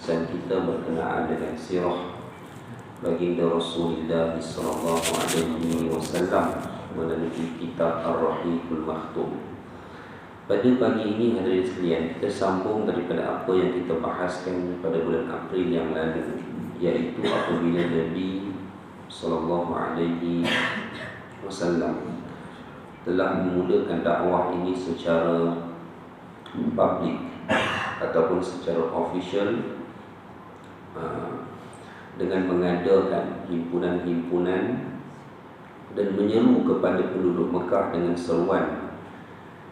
pembahasan kita berkenaan dengan sirah baginda Rasulullah sallallahu alaihi wasallam melalui kitab Ar-Rahiqul Makhtum. Pada pagi ini hadirin sekalian, kita sambung daripada apa yang kita bahaskan pada bulan April yang lalu, iaitu apabila Nabi sallallahu alaihi wasallam telah memulakan dakwah ini secara publik ataupun secara official dengan mengadakan himpunan-himpunan dan menyeru kepada penduduk Mekah dengan seruan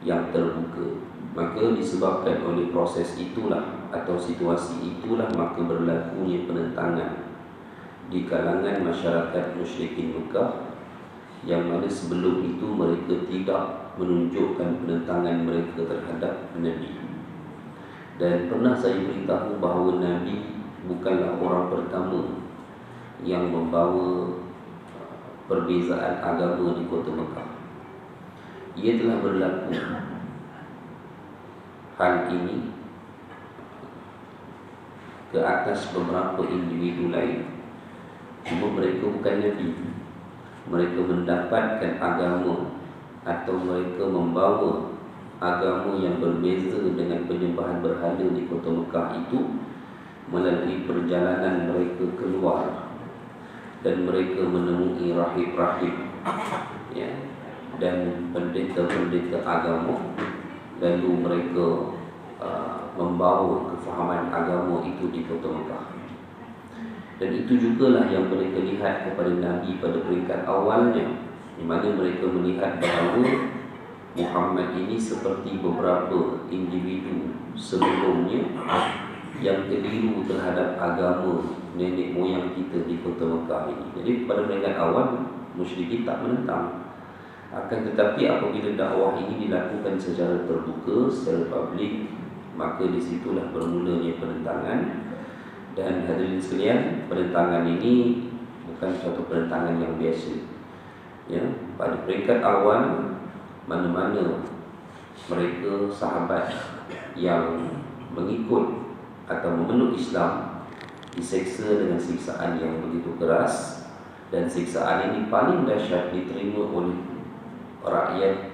yang terbuka. Maka disebabkan oleh proses itulah atau situasi itulah maka berlakunya penentangan di kalangan masyarakat musyrikin Mekah, yang mana sebelum itu mereka tidak menunjukkan penentangan mereka terhadap Nabi. Dan pernah saya beritahu bahawa Nabi bukanlah orang pertama yang membawa perbezaan agama di kota Mekah. Ia telah berlaku hal ini ke atas beberapa individu lain. Cuma mereka bukan Nabi. Mereka mendapatkan agama atau mereka membawa agama yang berbeza dengan penyembahan berhala di kota Mekah itu melalui perjalanan mereka keluar, dan mereka menemui rahib-rahib, ya, dan pendeta-pendeta agama, lalu mereka membawa kefahaman agama itu di kota Mekah. Dan itu jugalah yang mereka lihat kepada Nabi pada peringkat awalnya, di mana mereka melihat bahawa Muhammad ini seperti beberapa individu sebelumnya yang keliru terhadap agama nenek moyang kita di kota Mekah ini. Jadi pada peringkat awal musyrikin tak menentang. Akan tetapi apabila dakwah ini dilakukan secara terbuka, secara publik, maka disitulah bermulanya penentangan. Dan hadirin sekalian, penentangan ini bukan suatu penentangan yang biasa. Ya, pada peringkat awal, mana-mana mereka sahabat yang mengikut atau memeluk Islam diseksa dengan siksaan yang begitu keras, dan siksaan ini paling dahsyat diterima oleh rakyat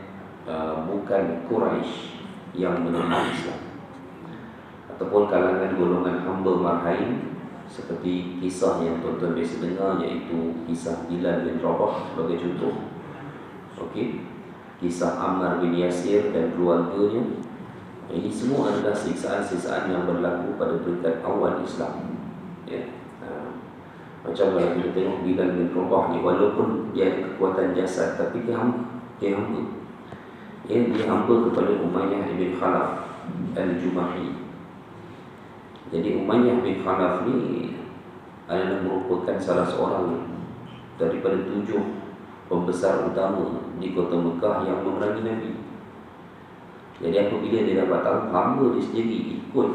bukan Quraisy yang menerima Islam, ataupun kalangan golongan hamba marhain, seperti kisah yang tuan-tuan biasa dengar, iaitu kisah Bilal bin Rabah sebagai contoh. Okey, kisah Ammar bin Yasir dan keluarganya. Ini semua adalah siksaan-siksaan yang berlaku pada peringkat awal Islam, ya. Macam kalau kita tengok Bilal bin Rabah ni, walaupun dia ada kekuatan jasad, tapi dia hamba. Dia hamba kepada Umayyah bin Khalaf al-Jumahi. Jadi Umayyah bin Khalaf ni adalah merupakan salah seorang daripada 7 pembesar utama di kota Mekah yang memerangi Nabi. Jadi apabila dia dapat tahu hamba dia sendiri ikut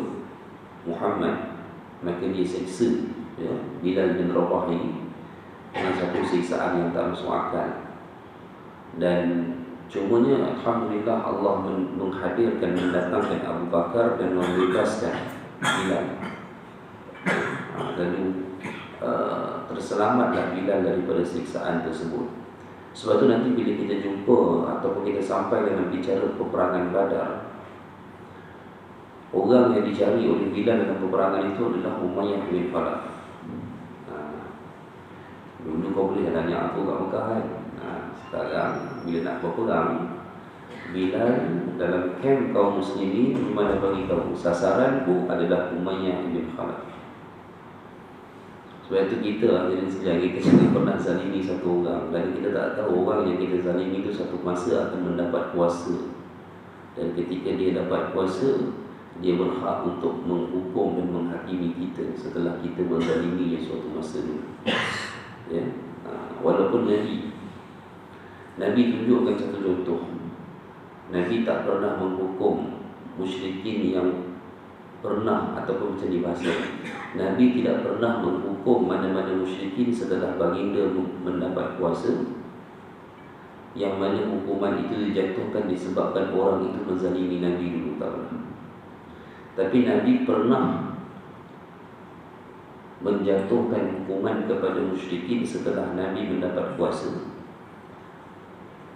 Muhammad, maka dia seksa, ya, Bilal bin Rabah ini dengan satu siksaan yang tak masuk akal. Dan cumanya alhamdulillah Allah menghadirkan, mendatangkan Abu Bakar dan membebaskan Bilal. Lalu terselamatlah Bilal daripada siksaan tersebut. Sebab tu nanti bila kita jumpa ataupun kita sampai dengan bicara peperangan Badar, orang yang dicari oleh Bilal dalam peperangan itu adalah Umayyah bin Khalaf. Dulu kau boleh tanya aku kat Mekah kan? Sekarang bila nak berperang, Bilal dalam kamp kaum muslimin memang bagi tahu sasaranku adalah Umayyah bin Khalaf. Sebab itu kita jangan pernah zalimi satu orang, dan kita tak tahu orang yang kita zalimi itu satu masa akan mendapat kuasa. Dan ketika dia dapat kuasa, dia berhak untuk menghukum dan menghakimi kita setelah kita menzaliminya suatu masa dulu. Ya? Walaupun Nabi tunjukkan satu contoh. Nabi tak pernah menghukum musyrikin yang pernah, ataupun macam ni bahasa, Nabi tidak pernah menghukum mana-mana musyrikin setelah baginda mendapat kuasa, yang mana hukuman itu dijatuhkan disebabkan orang itu menzalimi Nabi dulu, tak pernah. Tapi Nabi pernah menjatuhkan hukuman kepada musyrikin setelah Nabi mendapat kuasa.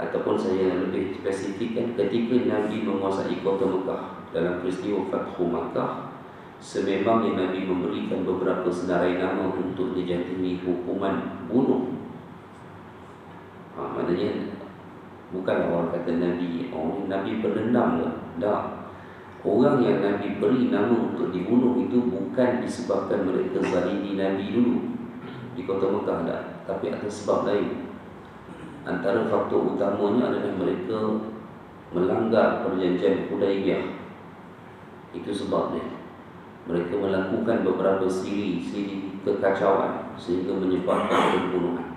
Ataupun saya lebih spesifikkan, ketika Nabi menguasai kota Mekah dalam peristiwa Fathu Makkah, sememangnya Nabi memberikan beberapa senarai nama untuk dijatuhi hukuman bunuh. Maknanya bukanlah orang kata Nabi, Nabi berdendam lah. Tak. Orang yang Nabi beri nama untuk dibunuh itu bukan disebabkan mereka zalimi Nabi dulu di kota Mekah, tak, tapi atas sebab lain. Antara faktor utamanya adalah mereka melanggar perjanjian Hudaibiyah. Itu sebabnya mereka melakukan beberapa siri kekacauan sehingga menyebabkan pembunuhan.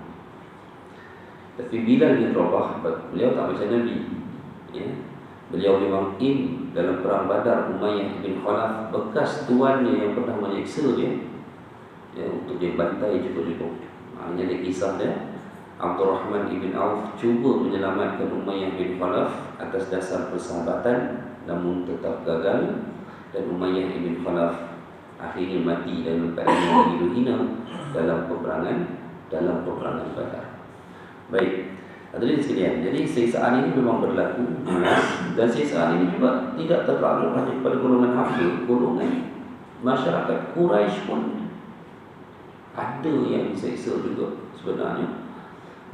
Tapi Bilal bin Rabah, beliau tak macam Nabi, ya. Beliau memang dalam perang Badar. Umayyah bin Khalaf, bekas tuannya yang pernah menyiksa dia, ya, untuk dia bantai juga. Hanya ada kisah dia, Abdurrahman bin Auf cuba menyelamatkan Umayyah bin Khalaf atas dasar persahabatan, namun tetap gagal, dan Umayyah bin Khalaf akhirnya mati dalam keadaan yang hina dalam peperangan Badar. Baik, hadirin sekalian, jadi siksaan ini memang berlaku, dan siksaan ini juga tidak terlalu hanya pada golongan hamba, golongan masyarakat Quraisy pun ada yang diseksa juga sebenarnya,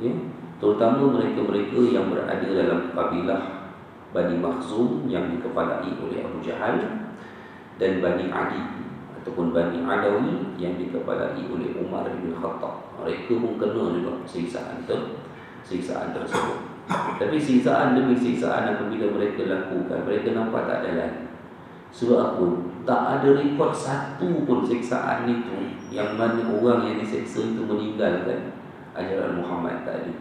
ya, terutama mereka-mereka yang berada dalam kabilah Bani Makhzum yang dikepalai oleh Abu Jahal, dan Bani Adi ataupun Bani Adawi yang dikepalai oleh Umar bin Khattab. Mereka pun kena juga siksaan tersebut. Tapi siksaan demi siksaan apabila mereka lakukan, mereka nampak tak jalan. Sebab apa? Tak ada rekod satu pun siksaan itu yang mana orang yang diseksa itu meninggalkan ajaran Muhammad. Tak ada.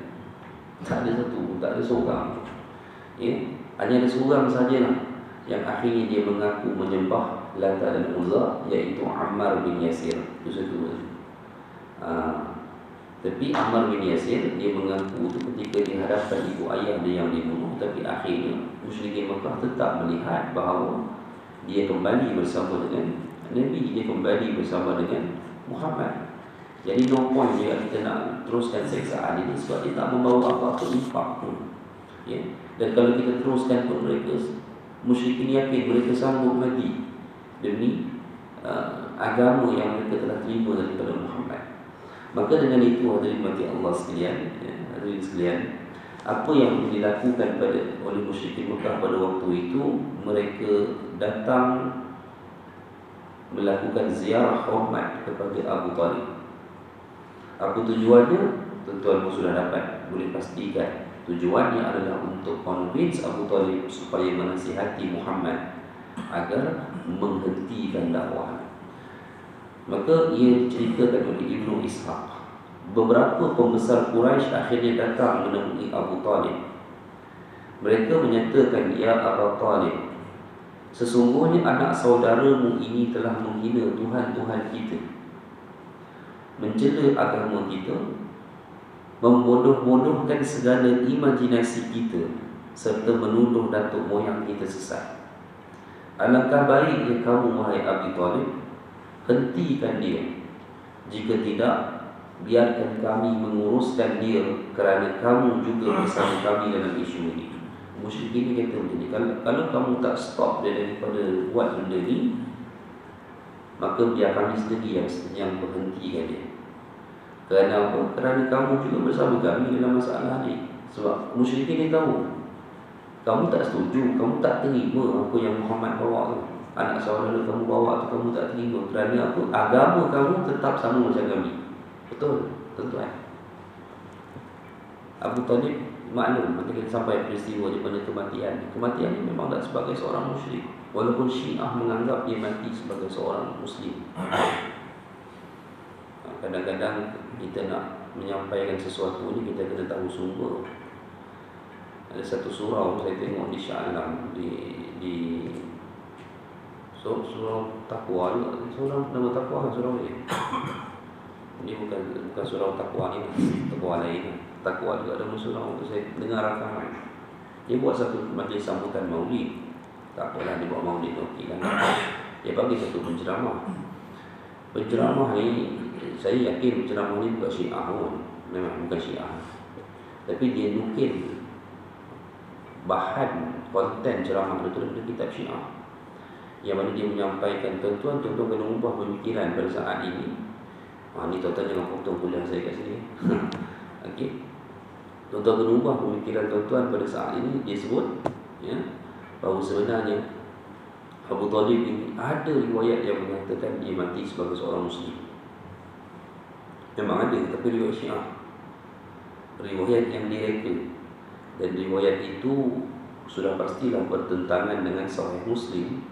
Tak ada satu, tak ada seorang. Ya? Hanya ada seorang sajalah yang akhirnya dia mengaku menyembah Lata dan Uzza, iaitu Ammar bin Yasir. Itu satu. Tapi Ammar bin Yasir, dia mengaku itu ketika dihadapkan ibu ayah dia yang dibunuh. Tapi akhirnya musyrikin Mekah tetap melihat bahawa dia kembali bersama dengan Nabi, dia kembali bersama dengan Muhammad. Jadi no point dia kita nak teruskan siksaan ini, sebab dia tak membawa apa-apa impak pun, ya. Dan kalau kita teruskan pun, mereka musyrikin yakin mereka sanggup mati demi agama yang mereka telah terima daripada Muhammad. Maka dengan itu, hadirin mati Allah sekalian, ya, hadirin sekalian, apa yang dilakukan oleh musyrikin Mekah pada waktu itu, mereka datang melakukan ziarah hormat kepada Abu Talib. Apa tujuannya? Tuan-tuan sudah dapat boleh pastikan. Tujuannya adalah untuk convince Abu Talib supaya menasihati Muhammad agar menghentikan dakwah. Maka ia diceritakan oleh Ibnu Ishaq, beberapa pembesar Quraisy akhirnya datang menemui Abu Talib. Mereka menyatakan, "Ya Abu Talib, sesungguhnya anak saudaramu ini telah menghina Tuhan-Tuhan kita, mencela agama kita, membodoh-bodohkan segala imajinasi kita, serta menuduh datuk moyang kita sesat. Alangkah baiknya kamu, wahai Abu Talib, hentikan dia. Jika tidak, biarkan kami menguruskan dia, kerana kamu juga bersama kami dalam isu ini." Musyrikin ini kata macam ni, kalau kamu tak stop dia daripada buat benda ni, maka biar kami sendiri yang berhentikan dia. Kerana apa? Kerana kamu juga bersama kami dalam masalah ni. Sebab musyrikin ni tahu kamu tak setuju, kamu tak terima apa yang Muhammad bawa tu, anak saudara kamu bawa tu, kamu tak terima. Kerana apa? Agama kamu tetap sama macam kami. Betul? Tuan-tuan, Abu Talib maklum ketika sampai peristiwa di mana kematian ini memang tak sebagai seorang musyrik, walaupun Syiah menganggap dia mati sebagai seorang Muslim. Kadang-kadang kita nak menyampaikan sesuatu ni, kita kena tahu sumber. Ada satu surau saya tengok di Shah Alam, di surau Taqwa juga. Surau nama Taqwa kan surau ni. Ini bukan surau Taqwa ni, Taqwa lain. Taqwa juga ada surau tu, saya dengar rakaman. Dia buat satu majlis sambutan Maulid. Tak apalah dia buat Maulid, okey kan. Dia bagi satu penceramah. Penceramah ni saya yakin ceramah ni bukan Syiah pun, memang bukan Syiah, tapi dia nukil bahan konten ceramah itu daripada kitab Syiah, yang mana dia menyampaikan tuan-tuan kena ubah pemikiran pada saat ini. Ni tuan-tuan jangan potong kuliah saya kat sini. Okey, tuan-tuan kena ubah pemikiran tuan-tuan pada saat ini. Dia sebut bahawa sebenarnya Abu Talib ini ada riwayat yang mengatakan dia mati sebagai seorang Muslim. Memang ada, tapi riwayat Syiah, riwayat yang direka, dan riwayat itu sudah pastilah bertentangan dengan Sahih Muslim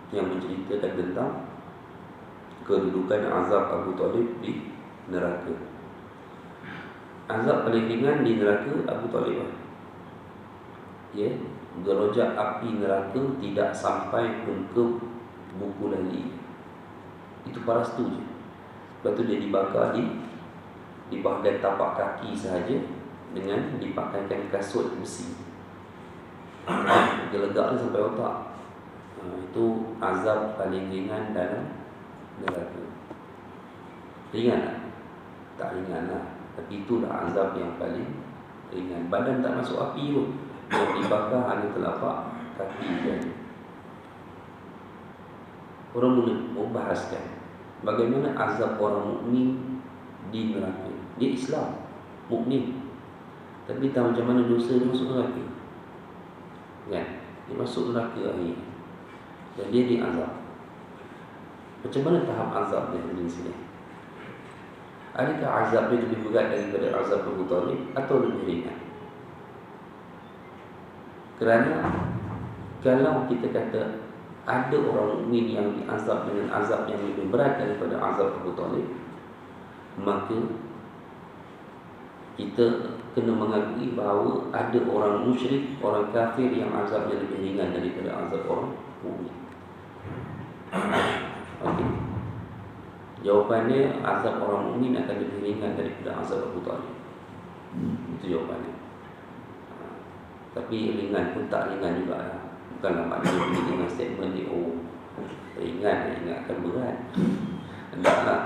yang menceritakan tentang kedudukan azab Abu Talib di neraka. Azab paling ringan di neraka Abu Talib, derajat api neraka tidak sampai pun ke buku lali. Itu parastu je. Lepas tu dia dibakar di bahagian tapak kaki sahaja dengan dipakaikan kasut besi. Gelegak sampai otak. Itu azab paling ringan dalam neraka. Ringan tak? Tak ringan lah. Tapi itulah azab yang paling ringan. Badan tak masuk api pun, yang dibakar hanya telapak kaki saja. Orang mula membahaskan bagaimana azab orang mukmin di neraka. Dia Islam, mukmin, tapi tahu macam mana dosa dia masuk neraka, kan? Dia masuk neraka akhirnya, dan dia diazab. Macam mana tahap azab dia di sini? Adakah azab dia lebih berat daripada azab Abu Talib atau lebih ringan? Kerana kalau kita kata ada orang mukmin yang diazab dengan azab yang lebih berat daripada azab Abu Talib, maka kita kena mengakui bahawa ada orang musyrik, orang kafir yang azabnya lebih ringan daripada azab orang mukmin. Okey. Jawapannya, azab orang mukmin akan lebih ringan daripada azab Abu Talib. Itu jawapannya. Tapi ringan pun tak ringan juga lah. Bukanlah maknanya bila dengan statement ni, ringan akan berat. Taklah.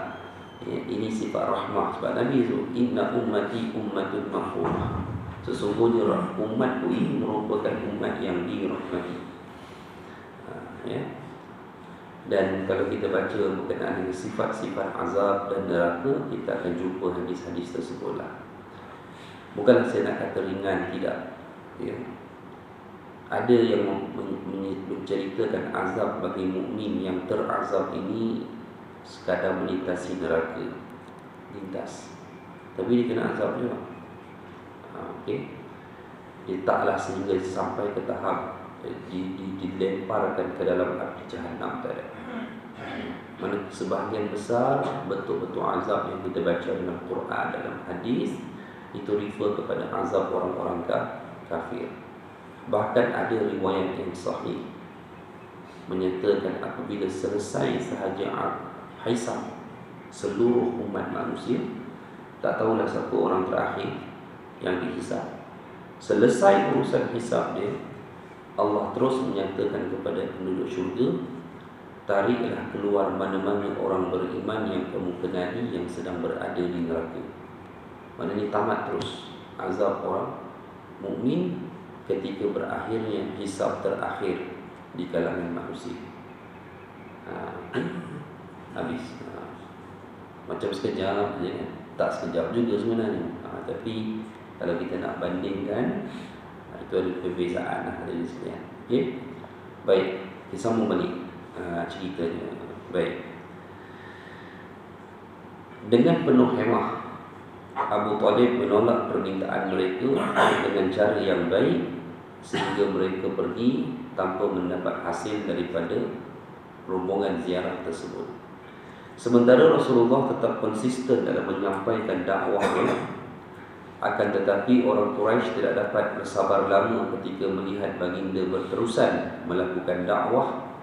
Ini sifat rahmah. Sebab Nabi itu, inna ummati ummatun mahfumah. Sesungguhnya umatku ini merupakan umat yang dirahmati. Dan kalau kita baca berkenaan dengan sifat-sifat azab dan neraka, kita akan jumpa hadis-hadis tersebutlah. Bukanlah saya nak kata ringan, tidak. Ada yang menceritakan azab bagi mukmin yang terazab ini sekadar melintasi neraka, lintas, tapi dia kena azab juga. Okey, dia taklah sehingga sampai ke tahap dilemparkan ke dalam api Jahannam tadi. Mana sebahagian besar betul-betul azab yang kita baca dalam Quran, dalam hadis, itu refer kepada azab orang-orang kafir. Bahkan ada riwayat yang sahih menyatakan apabila selesai sahaja hisab seluruh umat manusia, tak tahulah siapa orang terakhir yang dihisab. Selesai urusan hisab dia, Allah terus menyatakan kepada penduduk syurga, tariklah keluar mana-mana orang beriman yang kamu kenali yang sedang berada di neraka. Maknanya tamat terus azab orang mukmin ketika berakhirnya hisab terakhir di kalangan manusia. Habis. Macam sekejap je kan? Tak sekejap juga sebenarnya. Tapi kalau kita nak bandingkan, itu ada perbezaan lah dari sekian. Okey. Baik, kita sambung balik ceritanya. Baik. Dengan penuh hemah, Abu Talib menolak permintaan mereka dengan cara yang baik, sehingga mereka pergi tanpa mendapat hasil daripada rombongan ziarah tersebut. Sementara Rasulullah tetap konsisten dalam menyampaikan dakwahnya. Akan tetapi orang Quraisy tidak dapat bersabar lama ketika melihat baginda berterusan melakukan dakwah.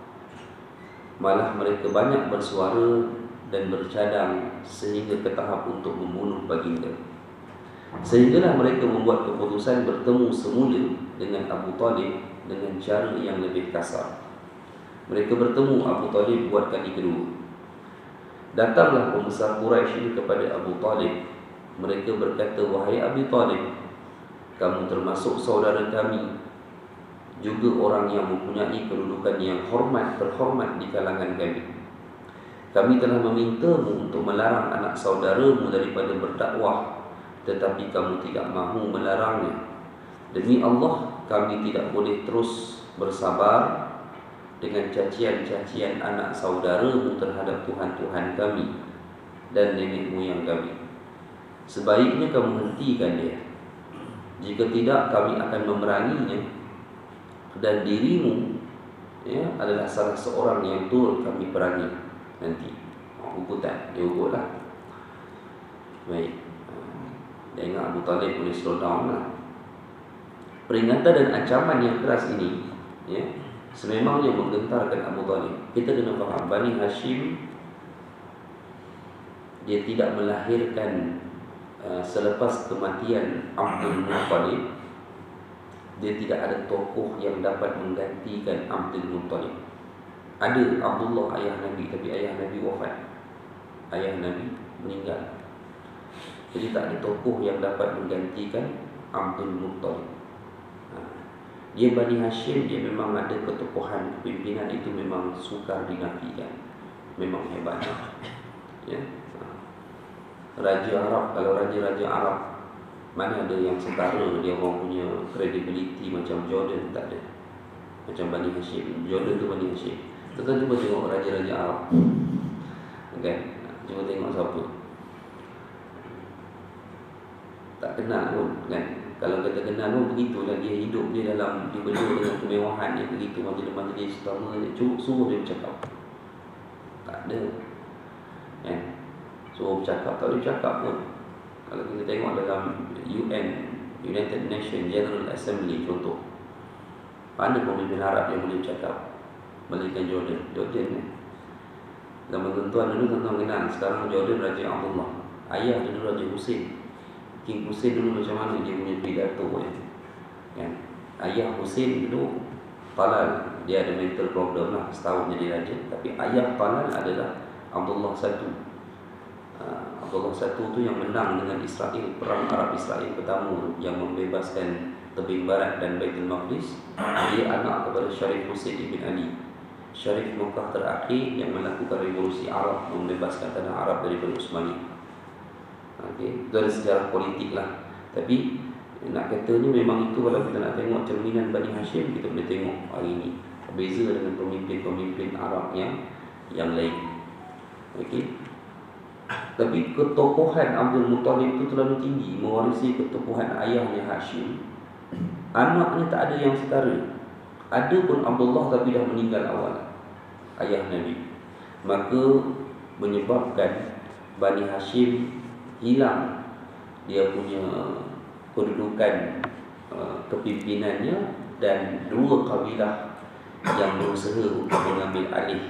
Malah mereka banyak bersuara dan bercadang sehingga ke tahap untuk membunuh baginda. Sehinggalah mereka membuat keputusan bertemu semula dengan Abu Talib dengan cara yang lebih kasar. Mereka bertemu Abu Talib buat kali kedua. Datanglah pembesar Quraisy ini kepada Abu Talib. Mereka berkata, wahai Abi Talib, kamu termasuk saudara kami, juga orang yang mempunyai kedudukan yang terhormat di kalangan kami. Kami telah memintamu untuk melarang anak saudaramu daripada berdakwah, tetapi kamu tidak mahu melarangnya. Demi Allah, kami tidak boleh terus bersabar dengan cacian-cacian anak saudaramu terhadap Tuhan-Tuhan kami dan nenek moyang kami. Sebaiknya kamu hentikan dia. Jika tidak, kami akan memeranginya, dan dirimu adalah salah seorang yang turut kami perangi nanti. Ugutan, dia ugutlah. Baik. Dia ingat Abu Talib boleh slow down lah. Peringatan dan ancaman yang keras ini sememangnya menggentarkan Abu Talib. Kita kena faham, Bani Hashim dia tidak melahirkan selepas kematian Abdul Muttalib, dia tidak ada tokoh yang dapat menggantikan Abdul Muttalib. Ada Abdullah ayah Nabi, tapi ayah Nabi wafat, ayah Nabi meninggal. Jadi tak ada tokoh yang dapat menggantikan Abdul Muttalib. Dia Bani Hashim, dia memang ada ketokohan, kepimpinan itu memang sukar dinafikan, memang hebat. Raja Arab, kalau raja-raja Arab, mana ada yang setara dia orang punya credibility macam Jordan? Tak ada. Macam Bani Hashim, Jordan tu Bani Hashim. Kita cuba tengok raja-raja Arab, okay? Cuba tengok siapa. Tak kenal pun, kan? Kalau kita kenal pun begitulah, dia hidup dia dalam, dia berdua dengan kemewahan dia begitu. Majlis-majlis utama dia suruh dia bercakap, tak ada, kan? Suruh bercakap, tak boleh bercakap pun. Kalau kita tengok dalam UN, United Nations General Assembly contoh, mana pemimpin Arab yang boleh bercakap melainkan Jordan ni. Zaman tuan-tuan dulu tuan-tuan kenal, sekarang Jordan Raja Abdullah, ayah dia dulu Raja Hussein. King Hussein dulu macam mana dia punya pidato kan? Ayah Hussein dulu Talal, dia ada mental problem lah, setahun jadi raja. Tapi ayah Talal adalah Abdullah I. Abdullah I tu yang menang dengan Israel, perang Arab Israel pertama yang membebaskan tebing barat dan Baitul Maqdis. Dia anak kepada Syarif Hussein ibn Ali, Syarif Mekah terakhir yang melakukan revolusi Arab, membebaskan tanah Arab daripada Utsmani. Okay. Itu ada sejarah politik lah. Tapi nak katanya memang itu, kalau kita nak tengok cerminan Bani Hashim, kita boleh tengok hari ini beza dengan pemimpin-pemimpin Arab yang lain. Okay. Tapi ketokohan Abdul Muttalib itu terlalu tinggi, mewarisi ketokohan ayahnya Hashim. Anaknya tak ada yang setara. Ada pun Abdullah, tapi dah meninggal awal, ayah Nabi. Maka menyebabkan Bani Hashim hilang dia punya kedudukan kepimpinannya, dan dua kabilah yang berusaha untuk mengambil alih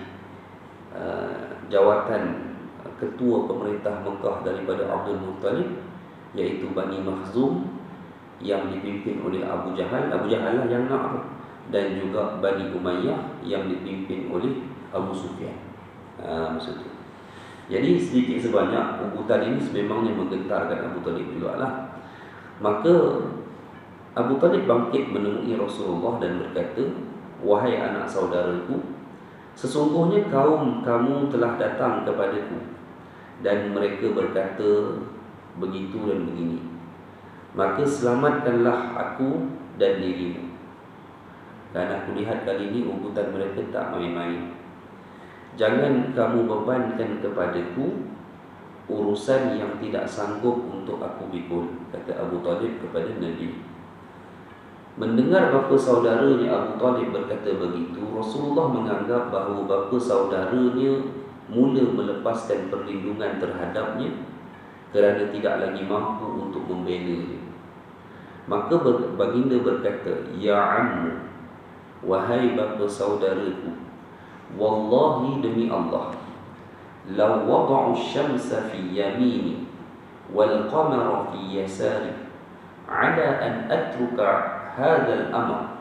jawatan ketua pemerintah Mekah daripada Abdul Muttalib, iaitu Bani Makhzum yang dipimpin oleh Abu Jahal lah yang nak, dan juga Bani Umayyah yang dipimpin oleh Abu Sufyan. Maksud tu. Jadi sedikit sebanyak ugutan ini sememangnya menggentarkan Abu Talib juga lah. Maka Abu Talib bangkit menemui Rasulullah dan berkata, wahai anak saudaraku, sesungguhnya kaum kamu telah datang kepadaku, dan mereka berkata begitu dan begini. Maka selamatkanlah aku dan dirimu. Dan aku lihat kali ini ugutan mereka tak main-main. Jangan kamu bebankan kepadaku urusan yang tidak sanggup untuk aku pikul, kata Abu Talib kepada Nabi. Mendengar bapa saudaranya Abu Talib berkata begitu, Rasulullah menganggap bahawa bapa saudaranya mula melepaskan perlindungan terhadapnya kerana tidak lagi mampu untuk membelanya. Maka baginda berkata, ya ammu, wahai bapa saudaraku, wallahi demi Allah, law wada'u syamsa fi yamini wal qamara fi yasari ala an atruka hadzal amr.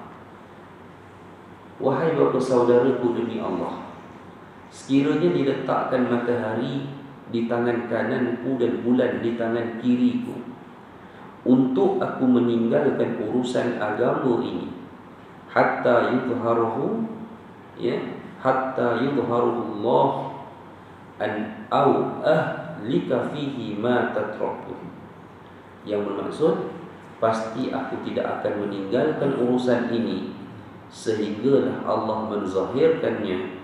Wahai bapa saudaraku, demi Allah, Sekiranya diletakkan matahari di tangan kananku dan bulan di tangan kiriku, untuk aku meninggalkan urusan agama ini, hatta yudharahu, ya, hatta yudharahu Allah an au ahlika fihi ma tatraku. Yang bermaksud, pasti aku tidak akan meninggalkan urusan ini sehinggalah Allah menzahirkannya,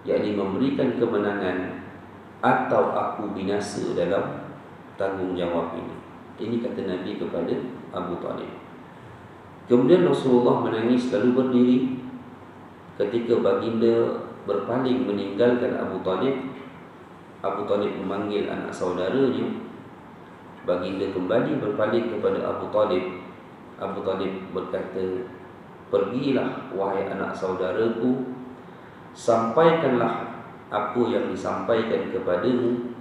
yakni memberikan kemenangan, atau aku binasa dalam tanggungjawab ini. Ini kata Nabi kepada Abu Talib. Kemudian Rasulullah menangis lalu berdiri. Ketika baginda berpaling meninggalkan Abu Talib, Abu Talib memanggil anak saudaranya. Baginda kembali berpaling kepada Abu Talib. Abu Talib berkata, pergilah wahai anak saudaraku, sampaikanlah apa yang disampaikan kepadamu.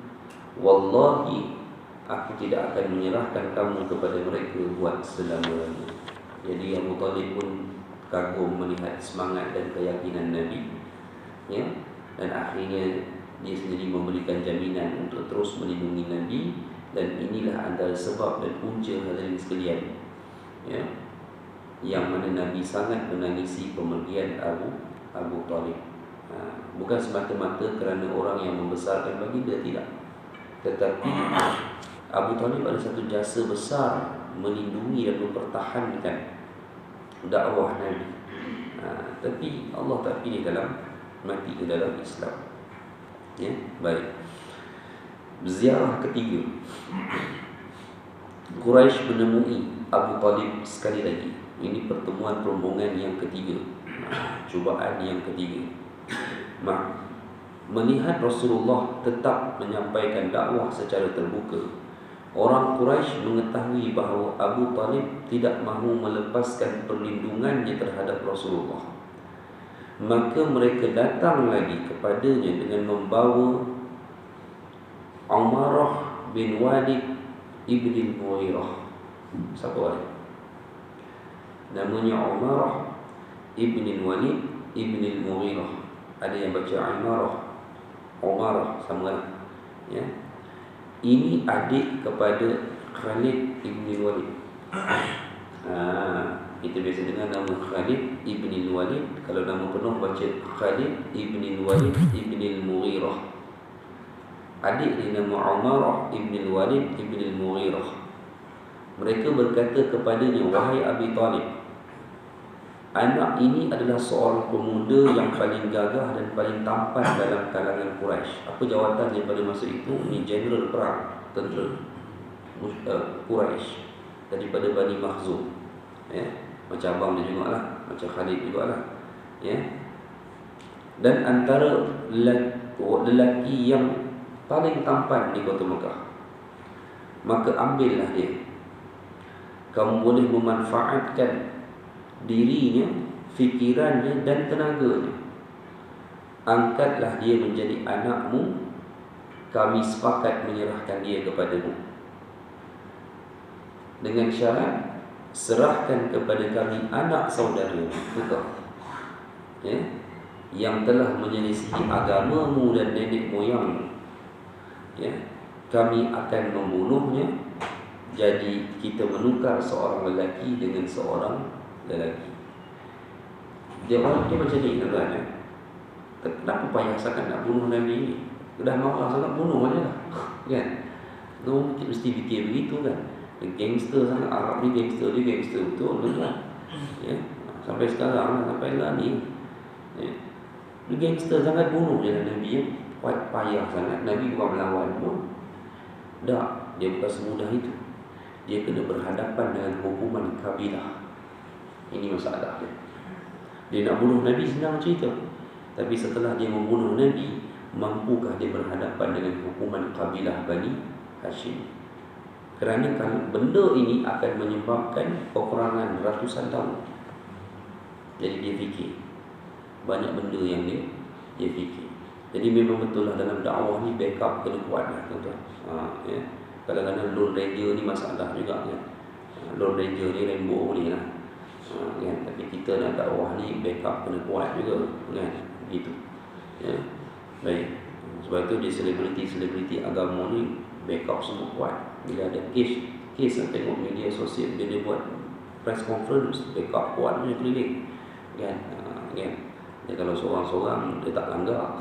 Wallahi, aku tidak akan menyerahkan kamu kepada mereka buat selama-lamanya. Jadi Abu Talib pun kagum melihat semangat dan keyakinan Nabi, ya, dan akhirnya dia sendiri memberikan jaminan untuk terus melindungi Nabi. Dan inilah antara sebab dan punca hadirin sekalian, ya, yang mana Nabi sangat menangisi pemergian Abu Talib. Bukan semata-mata kerana orang yang membesarkan baginda, tidak, tetapi Abu Talib ada satu jasa besar melindungi dan mempertahankan dakwah Nabi. Tapi Allah tak pilih dalam mati ke dalam Islam. Ya, baik. Ziarah ketiga, Quraisy menemui Abu Talib sekali lagi. Ini pertemuan rombongan yang ketiga, cubaan yang ketiga. Melihat Rasulullah tetap menyampaikan dakwah secara terbuka, orang Quraisy mengetahui bahawa Abu Talib tidak mahu melepaskan perlindungannya terhadap Rasulullah. Maka mereka datang lagi kepadanya dengan membawa Umarah bin Walid ibn al-Mughirah. Siapa dia? Namanya Umarah ibn al-Walid ibn al-Mughirah. Ada yang baca Umarah sama lah, ya. Ini adik kepada Khalid ibn al-Walid. Kita biasa dengar nama Khalid ibn al-Walid. Kalau nama penuh baca Khalid ibn al-Walid ibn al-Mughirah. Adik dia nama Umarah ibn al-Walid ibn al-Mughirah. Mereka berkata kepadanya, wahai Abi Talib, anak ini adalah seorang pemuda yang paling gagah dan paling tampan dalam kalangan Quraisy. Apa jawatannya pada masa itu? Ini general perang tentera Quraisy daripada Bani Makhzum, ya, macam abang dia jugalah, macam Khalid jugalah, ya. Dan antara lelaki yang paling tampan di kota Mekah. Maka ambillah dia. Kamu boleh memanfaatkan dirinya, fikirannya dan tenaganya. Angkatlah dia menjadi anakmu. Kami sepakat menyerahkan dia kepadamu, dengan syarat serahkan kepada kami anak saudaramu, ya, yang telah menyelisihi agamamu dan nenek moyangmu, ya. Kami akan membunuhnya. Jadi kita menukar seorang lelaki dengan seorang lelaki. Dia orang dia macam ni, tuan-tuan, ya. Kenapa payah sangat nak bunuh Nabi ni? Dah marah sangat, bunuh aja lah, kan? No, mesti fikir begitu, kan? Gangster sangat. Arab ni gangster, dia gangster betul, tuan-tuan, ya. Sampai sekarang, sampai lah ni, ya. Dia gangster sangat, bunuh je lah Nabi, ya. Payah sangat. Nabi bukan melawan pun. Tak, dia bukan semudah itu. Dia kena berhadapan dengan hukuman kabilah. Ini masalah dia. Dia nak bunuh Nabi senang cerita, tapi setelah dia membunuh Nabi, mampukah dia berhadapan dengan hukuman kabilah Bani Hashim? Kerana benda ini akan menyebabkan peperangan ratusan tahun. Jadi dia fikir banyak benda yang dia fikir. Jadi memang betul lah, dalam dakwah ni backup kena kuat lah, tuan-tuan. Ya. Kadang-kadang Lone Ranger ni masalah juga, kan. Lone Ranger ni Rambo boleh lah, kan. Tapi kita nak dakwah ni backup kena kuat juga, kan. Gitu, ya. Baik. Sebab itu di selebriti agama ni backup semua kuat. Bila ada kes yang tengok media sosial, dia buat press conference, backup kuat punya keliling. Kan? Dia kalau seorang-seorang dia tak langgar.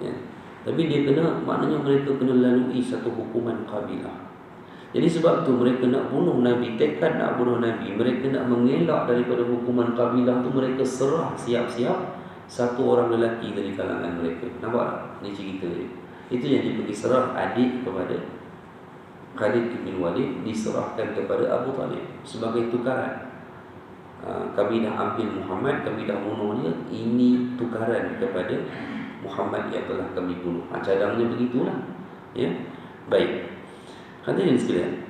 Kan? Tapi dia kena, maknanya mereka kena lalui satu hukuman kabilah. Jadi sebab tu mereka nak bunuh Nabi, tekad nak bunuh Nabi, mereka nak mengelak daripada hukuman kabilah tu, mereka serah siap-siap satu orang lelaki dari kalangan mereka. Nampak tak? Ini cerita dia. Itu yang dia pergi serah adik kepada Khalid bin Walid, diserahkan kepada Abu Talib sebagai tukaran. Kabilah ambil Muhammad, kabilah bunuh dia, ini tukaran kepada Muhammad yang telah kami bunuh. Cadangnya begitulah. Ya. Baik. Hadirin sekalian.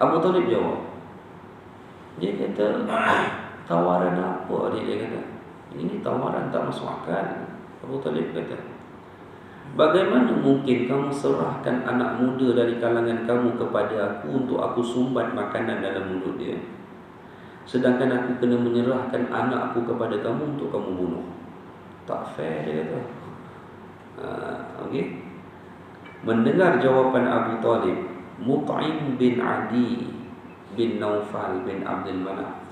Abu Talib jawab. Dia kata, tawaran apa? Dia kata, ini tawaran tak masuk akal. Abu Talib kata, bagaimana mungkin kamu serahkan anak muda dari kalangan kamu kepada aku untuk aku sumbat makanan dalam mulut dia, sedangkan aku kena menyerahkan anak aku kepada kamu untuk kamu bunuh? Tak fair, dia kata. Okey. Mendengar jawapan Abu Talib, Mut'im bin Adi bin Naufal bin Abdul Manaf,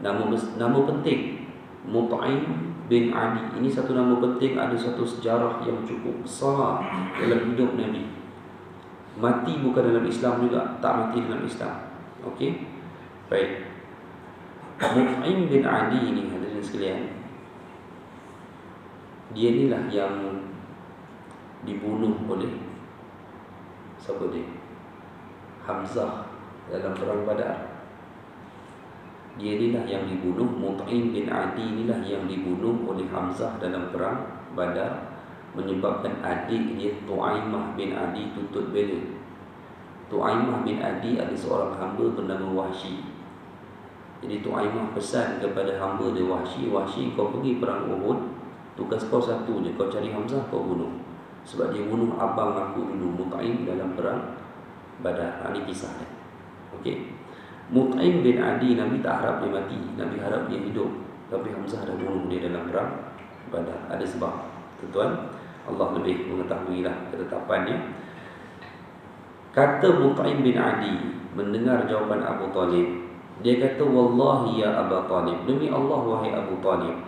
nama penting Mut'im bin Adi. Ini satu nama penting, ada satu sejarah yang cukup besar dalam hidup Nabi. Mati bukan dalam Islam juga, tak mati dalam Islam. Okey. Baik. Mut'im bin Adi ini, hadirin sekalian, dia inilah yang dibunuh oleh siapa dia? Hamzah dalam perang Badar. Dia inilah yang dibunuh. Mut'im bin Adi inilah yang dibunuh oleh Hamzah dalam perang Badar, menyebabkan adik dia Tu'aimah bin Adi tuntut bela. Tu'aimah bin Adi ada seorang hamba bernama Wahsy. Jadi Tu'aimah pesan kepada hamba dia Wahsy, kau pergi perang Uhud, tugas kau satu je, kau cari Hamzah, kau bunuh. Sebab dia bunuh abang aku dulu, Mut'im, dalam perang Badar. Ini kisah dia. Okey. Mut'im bin Adi, Nabi tak harap dia mati, Nabi harap dia hidup. Tapi Hamzah dah bunuh dia dalam perang Badar. Ada sebab. Tuan, Allah lebih mengetahuilah ketetapannya. Kata Mut'im bin Adi mendengar jawapan Abu Talib, dia kata, wallahi ya Abu Talib, demi Allah wahai Abu Talib,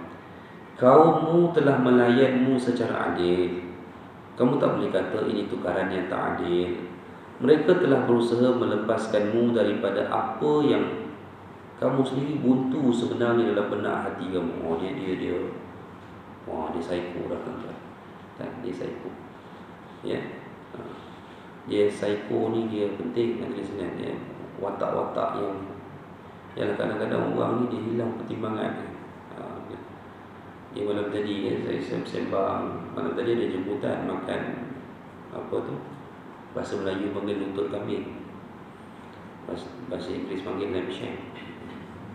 kaummu telah melayanmu secara adil. Kamu tak boleh kata ini tukaran yang tak adil. Mereka telah berusaha melepaskanmu daripada apa yang kamu sendiri buntu sebenarnya dalam benak hati kamu. Oh, dia wah, dia psycho dah kan. Dia psycho. Ya. Dia psycho ni dia penting kan, dia watak-watak yang kadang-kadang orang ni dia hilang pertimbangan. Dia malam tadi saya sembang, malam tadi ada jemputan makan apa tu, bahasa Melayu panggil lutut kambing, bahasa Inggeris panggil lamb shank.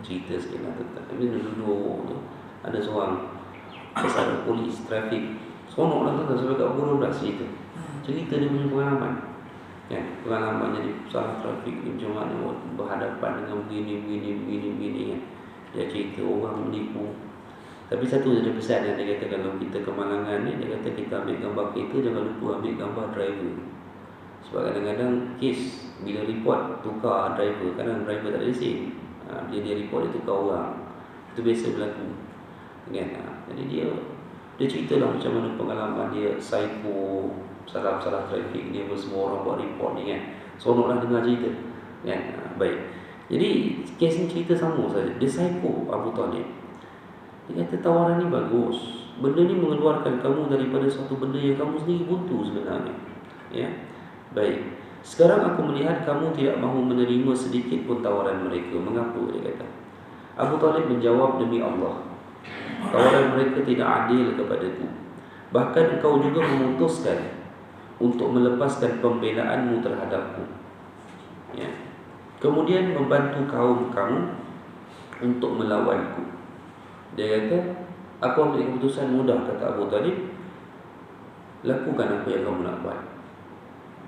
Cerita sikit lah tentang kami duduk tu, ada seorang pesara polis trafik seronok lah tuan, sampai kat pukul 12 cerita dia punya pengalaman kan, pengalamannya di pesara trafik ni macam mana berhadapan dengan begini kan. Dia cerita orang menipu. Tapi satu ada pesan yang dia kata, kalau kita kemalangan ni, dia kata kita ambil gambar kereta, jangan lupa ambil gambar driver. Sebab kadang-kadang kes bila report tukar driver, kadang driver tak ada lesen, dia report dia tukar orang. Itu biasa berlaku kan. Jadi dia cerita lah macam mana pengalaman dia psycho, salah trafik dia, semua orang buat report ni kan. Seronok lah dengar cerita kan. Baik. Jadi kes ni cerita sama saja. Dia psycho Abu Talib. Dia kata tawaran ni bagus. Benda ni mengeluarkan kamu daripada suatu benda yang kamu sendiri buntu sebenarnya. Ya. Baik. Sekarang aku melihat kamu tidak mahu menerima sedikit pun tawaran mereka. Mengapa? Dia kata. Abu Talib menjawab, demi Allah, tawaran mereka tidak adil kepadaku. Bahkan engkau juga memutuskan untuk melepaskan pembelaanmu terhadapku. Ya. Kemudian membantu kaum kamu untuk melawanku. Dia kata, aku ambil keputusan mudah, kata Abu Talib, lakukan apa yang kamu nak buat.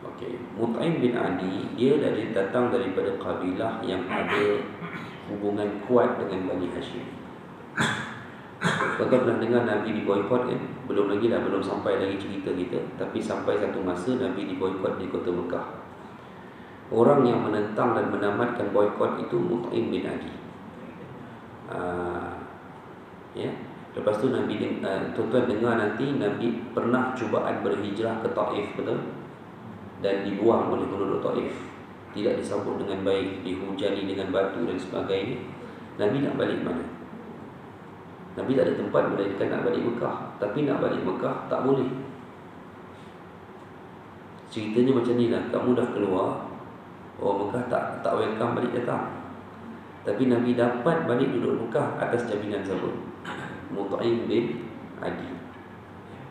Okey. Mut'im bin Adi, dia datang daripada kabilah yang ada hubungan kuat dengan Bani Hashim. Tuan-tuan pernah dengar Nabi diboikot kan? Belum sampai lagi cerita kita. Tapi sampai satu masa Nabi diboikot di kota Mekah. Orang yang menentang dan menamatkan boikot itu Mut'im bin Adi. Ya. Lepas tu Nabi, tuan-tuan dengar nanti Nabi pernah cubaan berhijrah ke Taif, betul? Dan dibuang oleh penduduk Taif. Tidak disambut dengan baik, dihujani dengan batu dan sebagainya. Nabi nak balik mana? Nabi tak ada tempat melainkan nak balik Mekah. Tapi nak balik Mekah tak boleh. Ceritanya macam ni lah, kamu dah keluar, Mekah tak welcome balik datang. Tapi Nabi dapat balik duduk Mekah atas jaminan siapa? Mut'im bin Adi.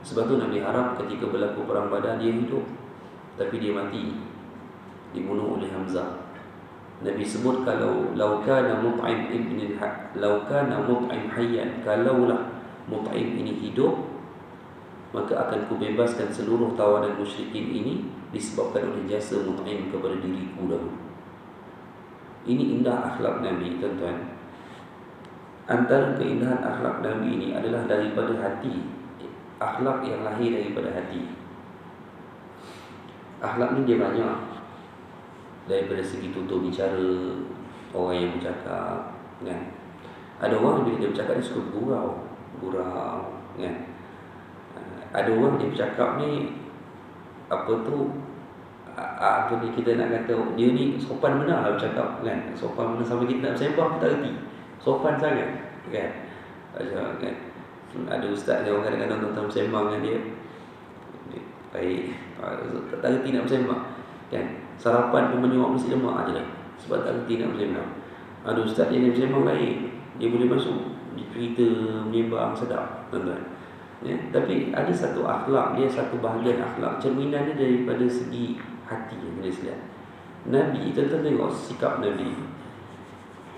Sebab tu Nabi harap ketika berlaku perang Badar dia hidup, tapi dia mati, dibunuh oleh Hamzah. Nabi sebut kalau laukana Mut'im hayyan, kalaulah Mut'im ini hidup, maka akan kubebaskan seluruh tawanan musyrikin ini disebabkan oleh jasa Mut'im kepada diriku dahulu. Ini indah akhlak Nabi, tuan-tuan. Antara keindahan akhlak Nabi ini adalah daripada hati. Akhlak yang lahir daripada hati. Akhlak ni dia banyak. Daripada segi tutur bicara, orang yang bercakap, kan? Ada orang bila dia bercakap dia suka gurau, kan? Ada orang dia bercakap ni kita nak kata dia ni sopan benar lah bercakap, kan? Sopan benar sampai kita nak bersembah kita reti. Sopan sangat, kan? Kan? Ada ustaz dia, orang kadang-kadang tuan-tuan bersembang dengan dia, baik, tak reti nak bersembang, kan? Sarapan pun menyuap nasi lemak aje lah, sebab tak reti nak bersembang. Ada ustaz yang dia bersembang lain, dia boleh masuk di cerita menyembang sedap, tuan-tuan. Ya? Tapi ada satu akhlak dia, satu bahagian akhlak cerminannya daripada segi hati yang boleh lihat. Nabi, tuan-tuan tengok sikap Nabi.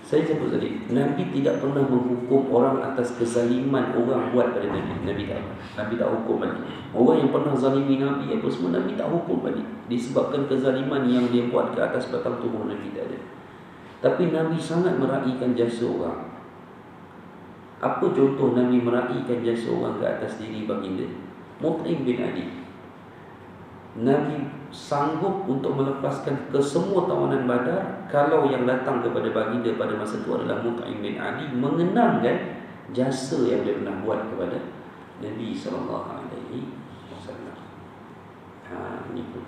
Saya sebut tadi, Nabi tidak pernah menghukum orang atas kezaliman orang buat pada Nabi. Nabi tak hukum balik. Orang yang pernah zalimi Nabi apa semua, Nabi tak hukum balik. Disebabkan kezaliman yang dia buat ke atas batang tubuh Nabi tak ada. Tapi Nabi sangat meraihkan jasa orang. Apa contoh Nabi meraihkan jasa orang ke atas diri baginda? Mut'im bin Adi. Nabi sanggup untuk melepaskan ke semua tawanan Badar kalau yang datang kepada baginda pada masa itu adalah Mut'im bin Adi, mengenangkan jasa yang dia pernah buat kepada Nabi SAW. Ini pun.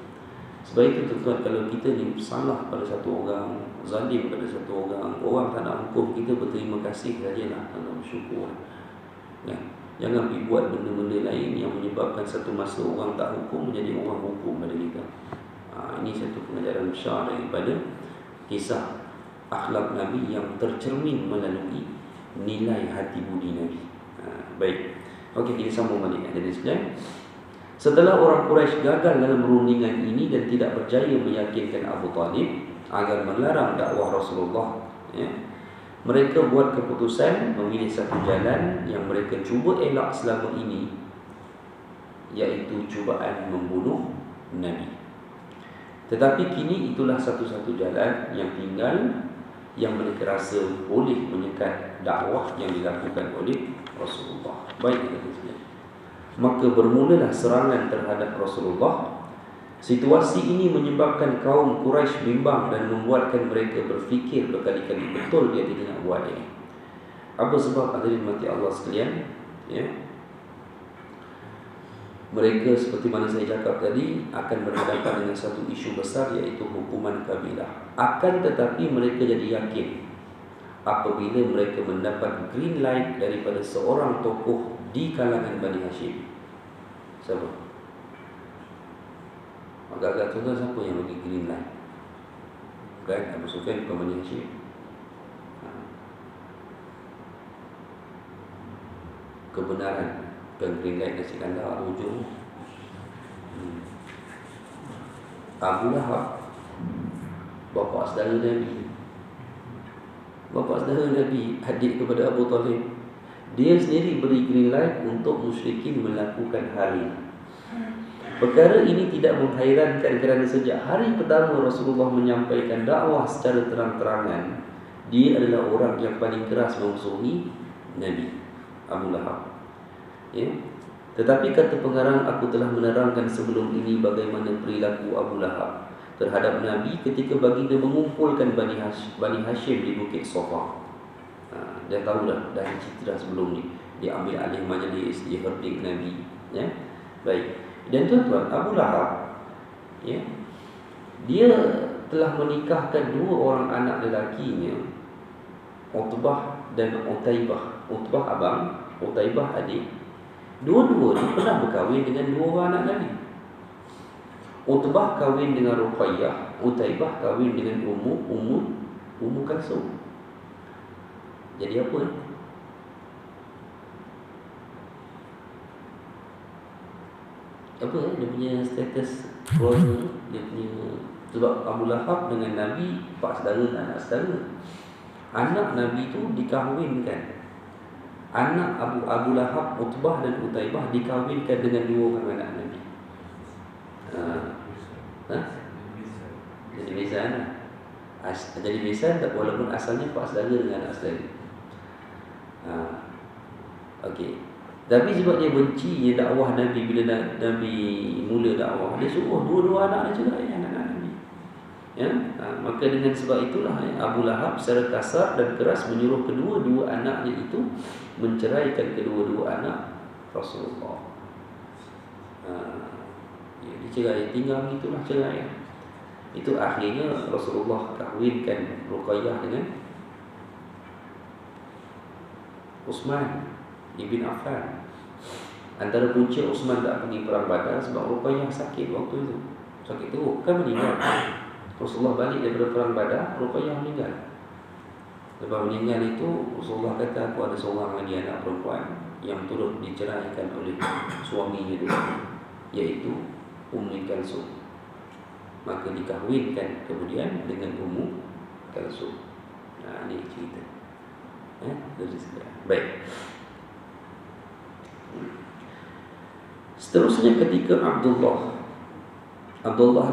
Sebab itu tuan-tuan, kalau kita ni salah pada satu orang, zalim pada satu orang, orang tak nak hukum kita, berterima kasih sajalah, Allah bersyukur. Ya. Jangan pergi buat benda-benda lain yang menyebabkan satu masa orang tak hukum menjadi orang hukum pada kita. Ini satu pengajaran besar daripada kisah akhlak Nabi yang tercermin melalui nilai hati budi Nabi. Baik. Okey, kita sambung balik dari sekalian. Setelah orang Quraisy gagal dalam perundingan ini dan tidak berjaya meyakinkan Abu Talib agar melarang dakwah Rasulullah, ya, mereka buat keputusan memilih satu jalan yang mereka cuba elak selama ini, iaitu cubaan membunuh Nabi. Tetapi kini itulah satu-satu jalan yang tinggal yang mereka rasa boleh menyekat dakwah yang dilakukan oleh Rasulullah. Baik, kita lihat. Maka bermulalah serangan terhadap Rasulullah. Situasi ini menyebabkan kaum Quraisy bimbang dan membuatkan mereka berfikir berkali-kali, betul dia tidak nak buat ini. Apa sebab? Hadirin mati Allah sekalian, ya? Mereka seperti mana saya cakap tadi akan berhadapan dengan satu isu besar, iaitu hukuman kabilah. Akan tetapi mereka jadi yakin apabila mereka mendapat green light daripada seorang tokoh di kalangan Bani Hashim. Siapa? Agak-agak tuan-tuan, siapa yang bagi green light? Kan Abu Sufyan bukan Bani Hashim. Kebenaran bukan green light nasi kandar ujung. Abu Lahab, bapa saudara Nabi. Bapa saudara Nabi, adik kepada Abu Talib. Dia sendiri beri green light untuk musyrikin melakukan hal ini. Perkara ini tidak menghairankan kerana sejak hari pertama Rasulullah menyampaikan dakwah secara terang-terangan, dia adalah orang yang paling keras memusuhi Nabi. Abu Lahab. Ya. Tetapi kata pengarang, aku telah menerangkan sebelum ini bagaimana perilaku Abu Lahab terhadap Nabi ketika baginda mengumpulkan Bani Hashim di Bukit Safa. Dia tahu dah dari cerita sebelum ni. Dia ambil alih majlis, dia herdik Nabi. Ya. Baik. Dan tuan-tuan, Abu Lahab, ya, dia telah menikahkan dua orang anak lelakinya, Utbah dan Utaibah. Utbah abang, Utaibah adik. Dua-dua ni pernah berkahwin dengan dua orang anak Nabi. Utbah kahwin dengan Ruqayyah, Utaibah kahwin dengan Ummu Kalsum. Jadi apa ni? Apa dia punya status keluarga tu? Dia punya, sebab Abu Lahab dengan Nabi pak saudara, anak saudara. Anak Nabi tu dikahwinkan. Anak Abu Lahab, Utbah dan Utaibah dikahwinkan dengan dua orang anak Nabi. Jadi besan lah. Jadi besan walaupun asalnya pak saudara dengan anak saudara. Okey. Tapi sebab dia benci dakwah Nabi, bila Nabi mula dakwah, dia suruh dua-dua anak dia juga, anak-anak Nabi. Ya, maka dengan sebab itulah Abu Lahab secara kasar dan keras menyuruh kedua-dua anaknya itu menceraikan kedua-dua anak Rasulullah. Dia cerai, tinggal itulah cerai. Itu akhirnya Rasulullah kahwinkan Ruqayyah dengan Uthman Ibn Affan. Antara punca Uthman tak pergi perang Badar sebab Ruqayyah sakit waktu itu. Sakit teruk, kan meninggal. Rasulullah balik daripada perang Badar, Ruqayyah meninggal. Lepas meninggal itu, Rasulullah kata, aku ada seorang lagi anak perempuan yang turut diceraikan oleh suaminya dulu, iaitu Ummu Kalsum. Maka dikahwinkan kemudian dengan Ummu Kalsum. Ini cerita. Baik. Seterusnya ketika Abdullah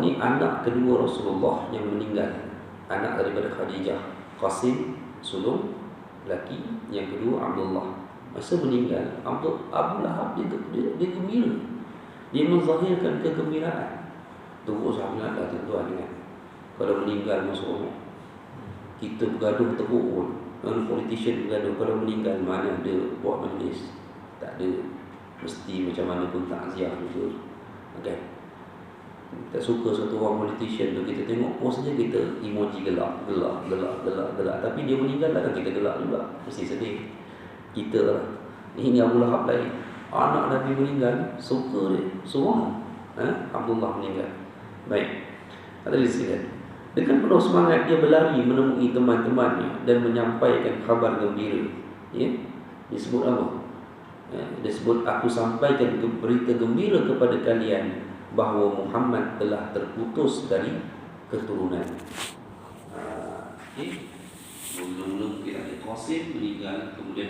ni anak kedua Rasulullah yang meninggal, anak daripada Khadijah. Qasim sulung laki, yang kedua Abdullah. Masa meninggal, Abu Lahab dia gembira. Dia menzahirkan kegembiraan. Teruk sangat lah tuan-tuan kan. Kalau meninggal masuk rumah, kita bergaduh teruk pun. Politician bergaduh, kalau meninggal mana ada buat majlis, tak ada, mesti macam mana pun takziah juga. Okay. Tak suka satu orang politician tu, kita tengok saja kita emoji gelak. Tapi dia meninggal lah, kita gelak juga, mesti sedih. Kita lah. Ini Abu Lahab lain. Anak Nabi meninggal, suka dia, seorang. Abdullah meninggal. Baik. Ada di sini. Dengan penuh semangat dia berlari menemui teman-temannya dan menyampaikan khabar gembira. Ya, disebut apa? Disebut, aku sampaikan berita gembira kepada kalian bahawa Muhammad telah terputus dari keturunan. Mula-mula mungkin ada Qasim meninggal, kemudian